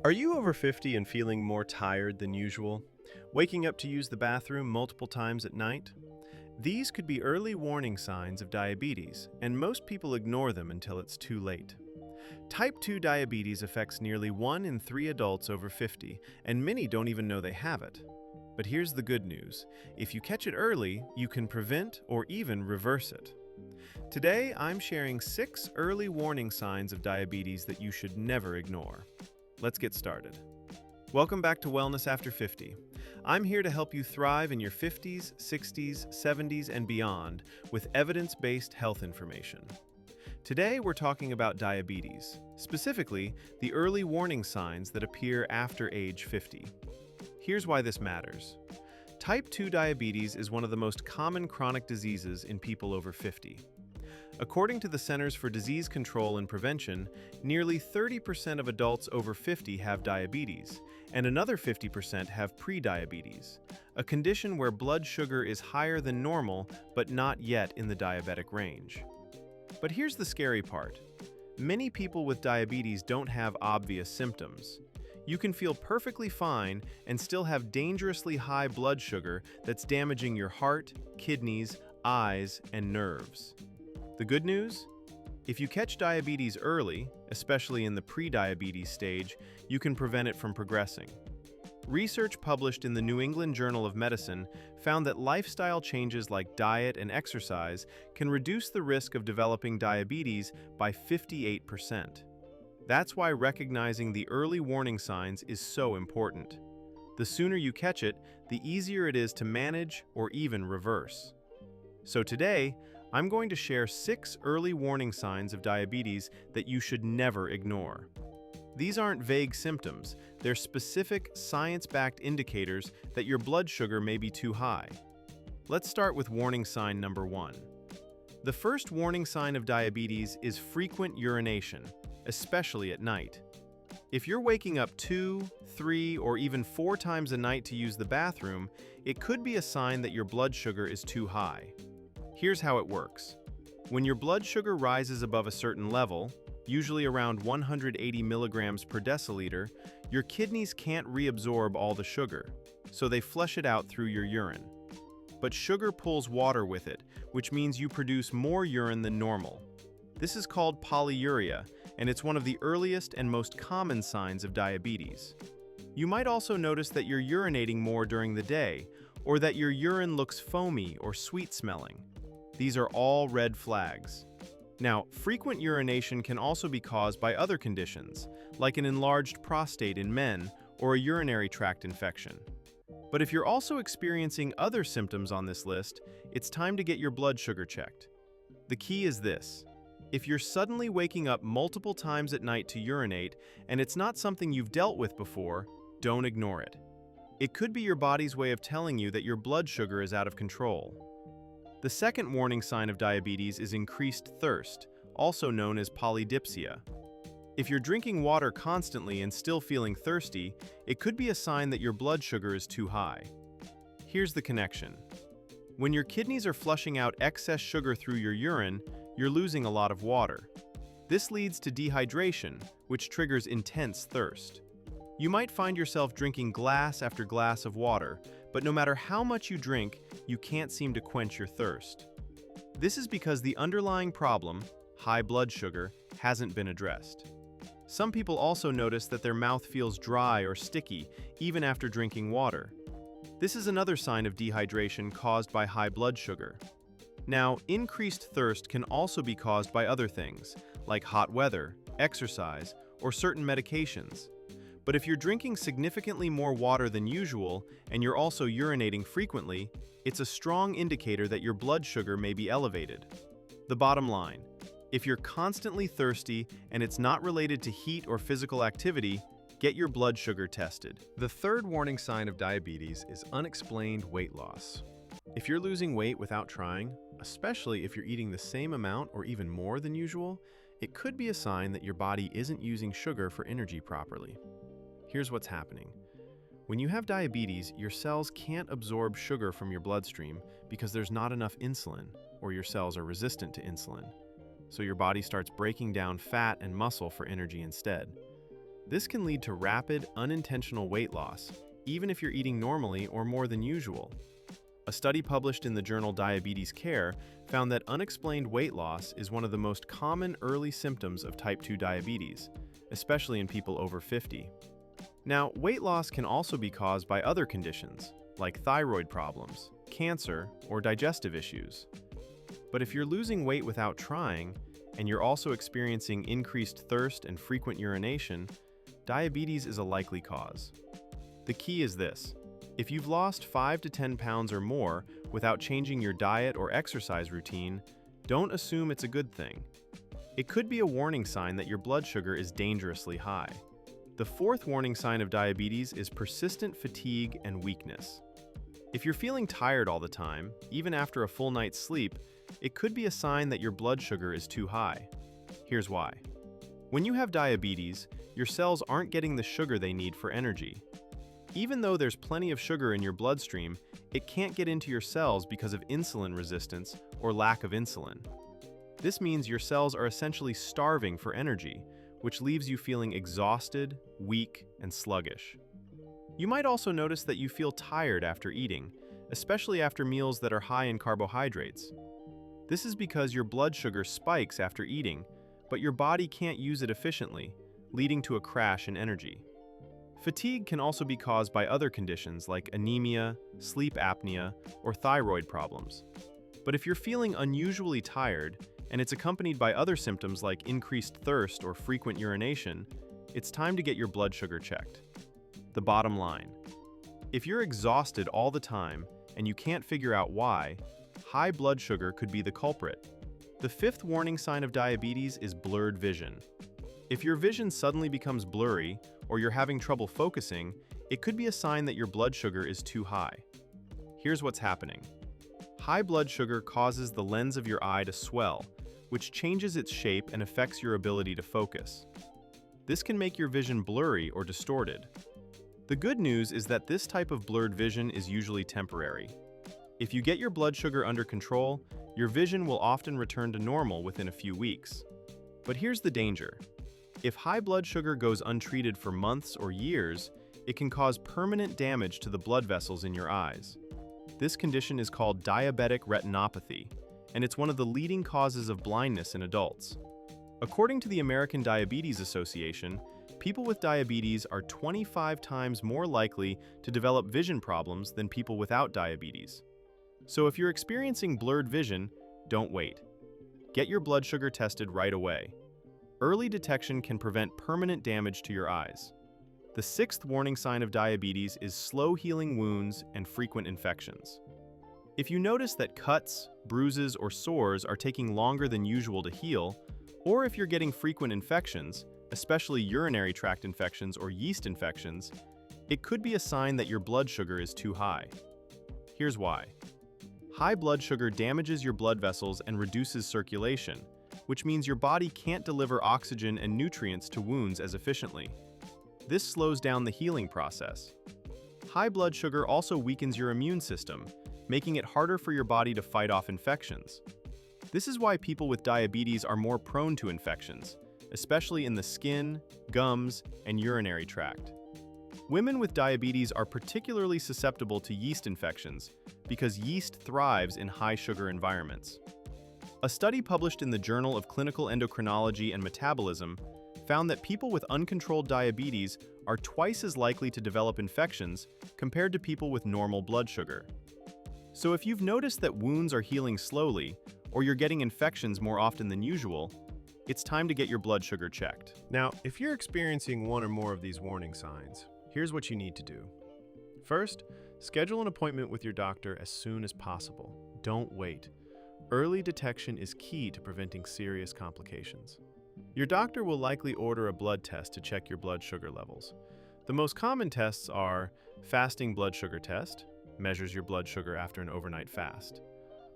Are you over 50 and feeling more tired than usual? Waking up to use the bathroom multiple times at night? These could be early warning signs of diabetes, and most people ignore them until it's too late. Type 2 diabetes affects nearly 1 in 3 adults over 50, and many don't even know they have it. But here's the good news. If you catch it early, you can prevent or even reverse it. Today, I'm sharing 6 early warning signs of diabetes that you should never ignore. Let's get started. Welcome back to Wellness After 50. I'm here to help you thrive in your 50s, 60s, 70s, and beyond with evidence-based health information. Today, we're talking about diabetes, specifically the early warning signs that appear after age 50. Here's why this matters. Type 2 diabetes is one of the most common chronic diseases in people over 50. According to the Centers for Disease Control and Prevention, nearly 30% of adults over 50 have diabetes, and another 50% have prediabetes, a condition where blood sugar is higher than normal but not yet in the diabetic range. But here's the scary part. Many people with diabetes don't have obvious symptoms. You can feel perfectly fine and still have dangerously high blood sugar that's damaging your heart, kidneys, eyes, and nerves. The good news? If you catch diabetes early, especially in the prediabetes stage, you can prevent it from progressing. Research published in the New England Journal of Medicine found that lifestyle changes like diet and exercise can reduce the risk of developing diabetes by 58%. That's why recognizing the early warning signs is so important. The sooner you catch it, the easier it is to manage or even reverse. So today, I'm going to share 6 early warning signs of diabetes that you should never ignore. These aren't vague symptoms, they're specific, science-backed indicators that your blood sugar may be too high. Let's start with warning sign number 1. The first warning sign of diabetes is frequent urination, especially at night. If you're waking up 2, 3, or even 4 times a night to use the bathroom, it could be a sign that your blood sugar is too high. Here's how it works. When your blood sugar rises above a certain level, usually around 180 milligrams per deciliter, your kidneys can't reabsorb all the sugar, so they flush it out through your urine. But sugar pulls water with it, which means you produce more urine than normal. This is called polyuria, and it's one of the earliest and most common signs of diabetes. You might also notice that you're urinating more during the day, or that your urine looks foamy or sweet-smelling. These are all red flags. Now, frequent urination can also be caused by other conditions, like an enlarged prostate in men or a urinary tract infection. But if you're also experiencing other symptoms on this list, it's time to get your blood sugar checked. The key is this. If you're suddenly waking up multiple times at night to urinate and it's not something you've dealt with before, don't ignore it. It could be your body's way of telling you that your blood sugar is out of control. The second warning sign of diabetes is increased thirst, also known as polydipsia. If you're drinking water constantly and still feeling thirsty, it could be a sign that your blood sugar is too high. Here's the connection. When your kidneys are flushing out excess sugar through your urine, you're losing a lot of water. This leads to dehydration, which triggers intense thirst. You might find yourself drinking glass after glass of water, but no matter how much you drink, you can't seem to quench your thirst. This is because the underlying problem, high blood sugar, hasn't been addressed. Some people also notice that their mouth feels dry or sticky even after drinking water. This is another sign of dehydration caused by high blood sugar. Now, increased thirst can also be caused by other things, like hot weather, exercise, or certain medications. But if you're drinking significantly more water than usual and you're also urinating frequently, it's a strong indicator that your blood sugar may be elevated. The bottom line, if you're constantly thirsty and it's not related to heat or physical activity, get your blood sugar tested. The third warning sign of diabetes is unexplained weight loss. If you're losing weight without trying, especially if you're eating the same amount or even more than usual, it could be a sign that your body isn't using sugar for energy properly. Here's what's happening. When you have diabetes, your cells can't absorb sugar from your bloodstream because there's not enough insulin, or your cells are resistant to insulin. So your body starts breaking down fat and muscle for energy instead. This can lead to rapid, unintentional weight loss, even if you're eating normally or more than usual. A study published in the journal Diabetes Care found that unexplained weight loss is one of the most common early symptoms of type 2 diabetes, especially in people over 50. Now, weight loss can also be caused by other conditions, like thyroid problems, cancer, or digestive issues. But if you're losing weight without trying, and you're also experiencing increased thirst and frequent urination, diabetes is a likely cause. The key is this: if you've lost 5 to 10 pounds or more without changing your diet or exercise routine, don't assume it's a good thing. It could be a warning sign that your blood sugar is dangerously high. The fourth warning sign of diabetes is persistent fatigue and weakness. If you're feeling tired all the time, even after a full night's sleep, it could be a sign that your blood sugar is too high. Here's why. When you have diabetes, your cells aren't getting the sugar they need for energy. Even though there's plenty of sugar in your bloodstream, it can't get into your cells because of insulin resistance or lack of insulin. This means your cells are essentially starving for energy, which leaves you feeling exhausted, weak, and sluggish. You might also notice that you feel tired after eating, especially after meals that are high in carbohydrates. This is because your blood sugar spikes after eating, but your body can't use it efficiently, leading to a crash in energy. Fatigue can also be caused by other conditions like anemia, sleep apnea, or thyroid problems. But if you're feeling unusually tired, and it's accompanied by other symptoms like increased thirst or frequent urination, it's time to get your blood sugar checked. The bottom line: if you're exhausted all the time and you can't figure out why, high blood sugar could be the culprit. The fifth warning sign of diabetes is blurred vision. If your vision suddenly becomes blurry or you're having trouble focusing, it could be a sign that your blood sugar is too high. Here's what's happening. High blood sugar causes the lens of your eye to swell, which changes its shape and affects your ability to focus. This can make your vision blurry or distorted. The good news is that this type of blurred vision is usually temporary. If you get your blood sugar under control, your vision will often return to normal within a few weeks. But here's the danger. If high blood sugar goes untreated for months or years, it can cause permanent damage to the blood vessels in your eyes. This condition is called diabetic retinopathy, and it's one of the leading causes of blindness in adults. According to the American Diabetes Association, people with diabetes are 25 times more likely to develop vision problems than people without diabetes. So if you're experiencing blurred vision, don't wait. Get your blood sugar tested right away. Early detection can prevent permanent damage to your eyes. The sixth warning sign of diabetes is slow healing wounds and frequent infections. If you notice that cuts, bruises, or sores are taking longer than usual to heal, or if you're getting frequent infections, especially urinary tract infections or yeast infections, it could be a sign that your blood sugar is too high. Here's why. High blood sugar damages your blood vessels and reduces circulation, which means your body can't deliver oxygen and nutrients to wounds as efficiently. This slows down the healing process. High blood sugar also weakens your immune system, making it harder for your body to fight off infections. This is why people with diabetes are more prone to infections, especially in the skin, gums, and urinary tract. Women with diabetes are particularly susceptible to yeast infections because yeast thrives in high sugar environments. A study published in the Journal of Clinical Endocrinology and Metabolism found that people with uncontrolled diabetes are twice as likely to develop infections compared to people with normal blood sugar. So if you've noticed that wounds are healing slowly, or you're getting infections more often than usual, it's time to get your blood sugar checked. Now, if you're experiencing one or more of these warning signs, here's what you need to do. First, schedule an appointment with your doctor as soon as possible. Don't wait. Early detection is key to preventing serious complications. Your doctor will likely order a blood test to check your blood sugar levels. The most common tests are fasting blood sugar test, measures your blood sugar after an overnight fast.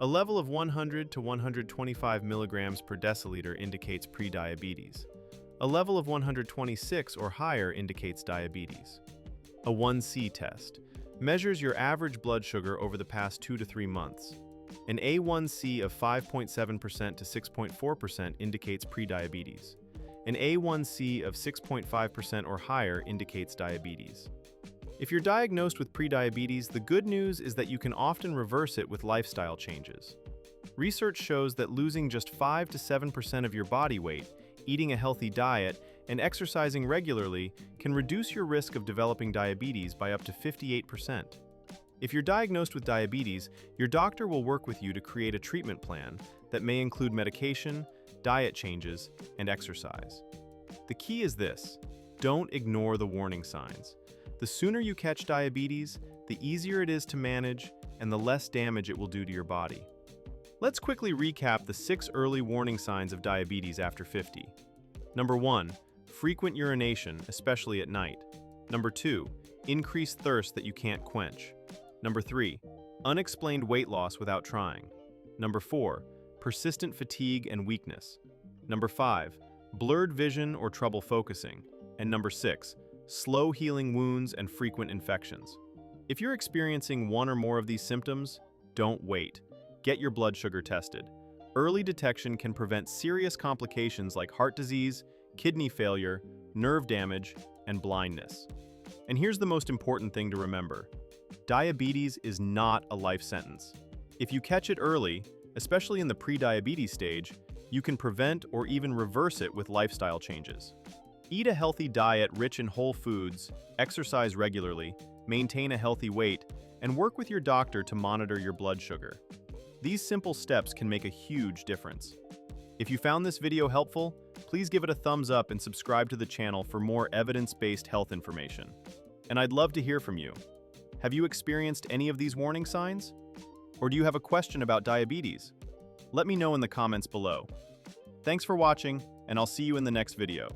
A level of 100 to 125 milligrams per deciliter indicates prediabetes. A level of 126 or higher indicates diabetes. A 1C test measures your average blood sugar over the past 2 to 3 months. An A1C of 5.7% to 6.4% indicates prediabetes. An A1C of 6.5% or higher indicates diabetes. If you're diagnosed with prediabetes, the good news is that you can often reverse it with lifestyle changes. Research shows that losing just 5 to 7% of your body weight, eating a healthy diet, and exercising regularly can reduce your risk of developing diabetes by up to 58%. If you're diagnosed with diabetes, your doctor will work with you to create a treatment plan that may include medication, diet changes, and exercise. The key is this: don't ignore the warning signs. The sooner you catch diabetes, the easier it is to manage and the less damage it will do to your body. Let's quickly recap the 6 early warning signs of diabetes after 50. Number 1, frequent urination, especially at night. Number 2, increased thirst that you can't quench. Number 3, unexplained weight loss without trying. Number 4, persistent fatigue and weakness. Number 5, blurred vision or trouble focusing. And number 6, slow healing wounds and frequent infections. If you're experiencing one or more of these symptoms, don't wait. Get your blood sugar tested. Early detection can prevent serious complications like heart disease, kidney failure, nerve damage, and blindness. And here's the most important thing to remember: diabetes is not a life sentence. If you catch it early, especially in the pre-diabetes stage, you can prevent or even reverse it with lifestyle changes. Eat a healthy diet rich in whole foods, exercise regularly, maintain a healthy weight, and work with your doctor to monitor your blood sugar. These simple steps can make a huge difference. If you found this video helpful, please give it a thumbs up and subscribe to the channel for more evidence-based health information. And I'd love to hear from you. Have you experienced any of these warning signs? Or do you have a question about diabetes? Let me know in the comments below. Thanks for watching, and I'll see you in the next video.